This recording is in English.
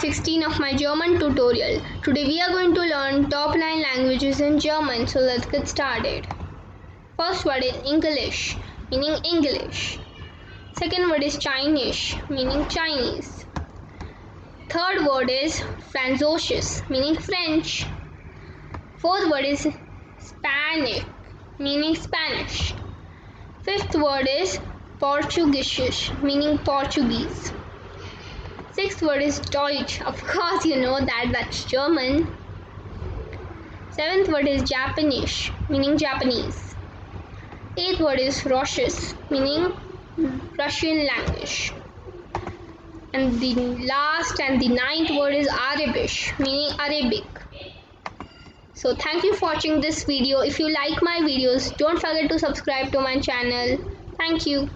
16 of my German tutorial. Today we are going to learn top 9 languages in German, so let's get started. First word is English, meaning English. Second word is Chinese, meaning Chinese. Third word is Französisch, meaning French. Fourth word is Spanish, meaning Spanish. Fifth word is Portugiesisch, meaning Portuguese. Sixth word is Deutsch. Of course you know that's German. Seventh word is Japanese, meaning Japanese. Eighth word is Russisch, meaning Russian language. And the last and the ninth word is Arabic, meaning Arabic. So thank you for watching this video. If you like my videos, don't forget to subscribe to my channel. Thank you.